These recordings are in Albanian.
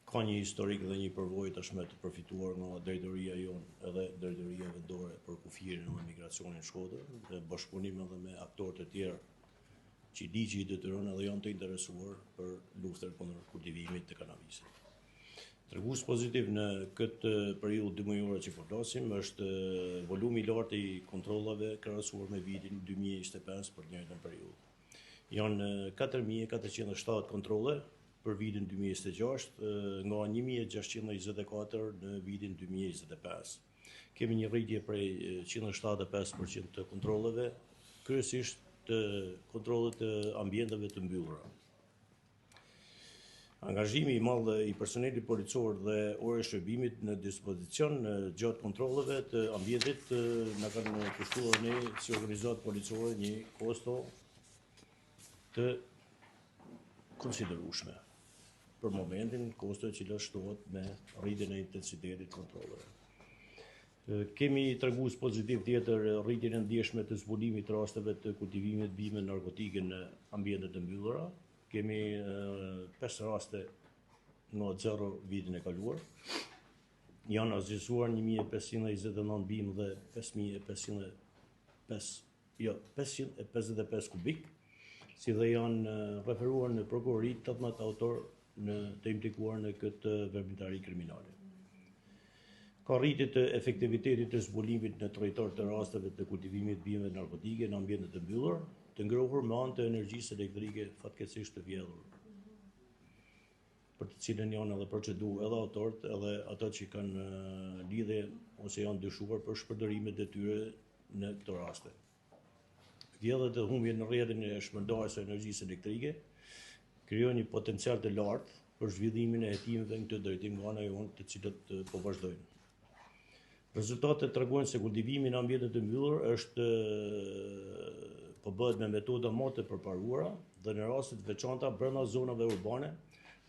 ka një historik dhe një përvojë tashmë të përfituar nga drejtoria jonë edhe drejtoria vendore për kufirin e migracionin në Shkodër, dhe bashkëpunim edhe me aktorë të tjerë që ligji i detyron edhe janë të interesuar për luftën kundër kultivimit të kanabisit. Tregues pozitiv në këtë periudhë dymujore që po flasim është volumi i lartë i kontrollave krahasuar me vitin 2025 për të njëjtën periudhë. Janë 4407 kontrolle për vitin 2026 nga 1624 në vitin 2025. Kemi një rritje prej 175% të kontrolleve, kryesisht të kontrollet të ambienteve të mbyllura. Angazhimi i madh i personelit policor dhe orë shërbimit në dispozicion gjatë kontrolleve të ambientit na kanë kushtuar ne si organizatë policore një kosto të konsiderueshme. Për momentin, kosto e cila shtohet me rritjen e intensitetit kontrolleve. Kemi tregues pozitiv tjetër rritjen e ndjeshme të zbulimit të rasteve të kultivimit bime narkotike në ambientet të mbyllura. Kemi 5 raste nga 0 vitin e kaluar. Janë azhësuar 1529 bimë dhe 555 kubik, si dhe janë referuar në prokurori 18 autor të implikuar në këtë veprimtari kriminale. Ka rritje të efektivitetit të zbulimit në territor të rasteve të kultivimit bimeve narkotike në ambientet të mbyllur, të ngrohur me anë të energjisë elektrike fatkeqësisht të vjedhur, për të cilën janë edhe proceduar edhe autorët edhe ato që kanë lidhje ose janë dyshuar për shpërdorimet e tyre në këto raste. Vjedhjet e humbje në rrjetin e shpërndarjes së energjisë elektrike krijojnë një potencial të lartë për zhvillimin e hetimeve në këtë drejtim nga ana jonë, të cilët po vazhdojnë. Rezultatet tregojnë se kultivimi në ambientet të mbyllur po bëhet me metoda më të përparuara dhe në raste të veçanta brenda zonave urbane,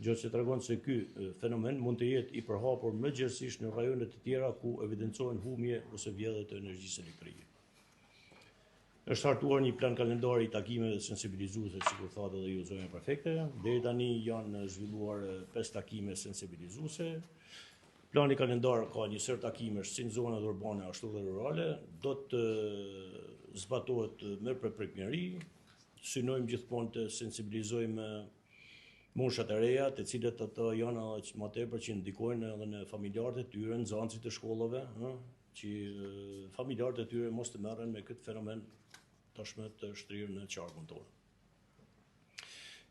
gjë që tregon se ky fenomen mund të jetë i përhapur më gjithësisht në rajone të tjera ku evidencohen humbje ose vjedhje të energjisë elektrike. Është hartuar një plan kalendari i takimeve sensibilizuese, sikur thatë edhe ju zonja prefekte. Deri tani janë zhvilluar 5 takime sensibilizuese. Plani kalendar ka një sër takimesh si në zonat urbane ashtu dhe rurale. Do të zbatohet me përprekmëri. Synojmë gjithmonë të sensibilizojmë moshat e reja, të cilët ato janë më tepër që ndikojnë edhe në familjarët e tyre, nxënësit të shkollave, që familjarët e tyre mos të merren me këtë fenomen tashmë të shtrirë në qarkun tonë.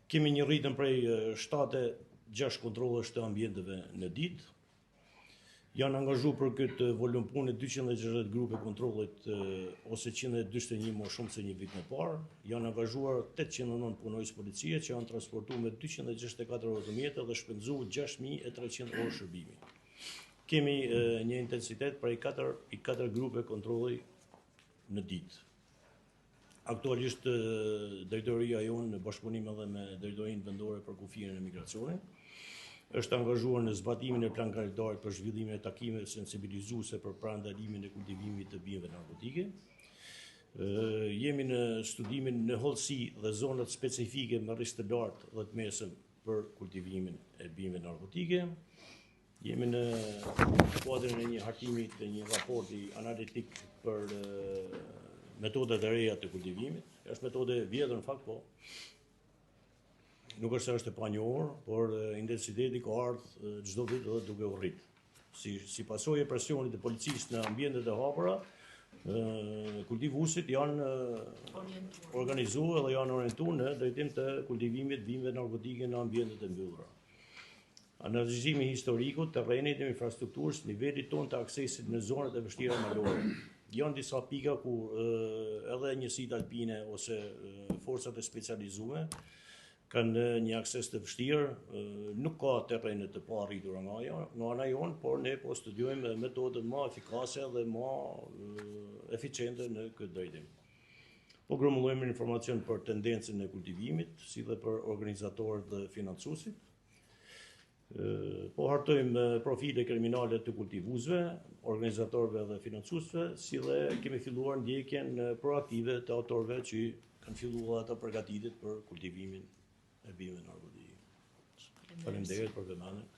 Kemi një rritje prej 7-6 kontrollesh të ambienteve në ditë. Janë angazhuar për këtë volum pune 260 grupe kontrollit ose 141 më shumë se një vit më parë. Janë angazhuar 809 punojës policie që janë transportuar me 264 automjete dhe shpenzuar 6300 orë shërbimi. Kemi një intensitet prej 4 grupe kontrolli në ditë. Aktualisht drejtoria jonë në bashkëpunim edhe me drejtorinë vendore për kufirin e migracionit është angazhuar në zbatimin e plan kalendarit për zhvillimin e takimeve sensibilizuese për parandalimin e kultivimit të bimeve narkotike. Jemi në studimin në hollësi dhe zonat specifike me rrezik të lartë dhe të mesëm për kultivimin e bimeve narkotike. Jemi në kuadrin e një hartimi të një raporti analitik për metodat e reja të kultivimit. Është metodë e vjetër në fakt, po nuk është se është e panjohur, por intensiteti ka ardhur çdo vit edhe duke u rrit. Si pasojë e presionit të policisë në ambientet e hapura, kultivuesit janë organizuar dhe janë orientuar në drejtim të kultivimit bimeve narkotike në ambientet e mbyllura. Analizimi historiku të terrenit dhe infrastrukturës, nivelit tonë të aksesit në zonat e vështira malore. Janë disa pika ku edhe njësitë alpine ose forcat e specializuara kanë një akses të vështirë, nuk ka terrene të paarritura nga ana jonë, por ne po studiojmë metodët më efikase dhe më eficiente në këtë drejtim. Po grumullojmë informacion për tendencën e kultivimit, si dhe për organizatorët dhe financuesit. Po hartojmë profile kriminale të kultivuesve, organizatorëve dhe financuesve, si dhe kemi filluar ndjekjen proaktive të autorëve që kanë filluar ata përgatitet për kultivimin e bimeve narkotike. Faleminderit për vëmendjen.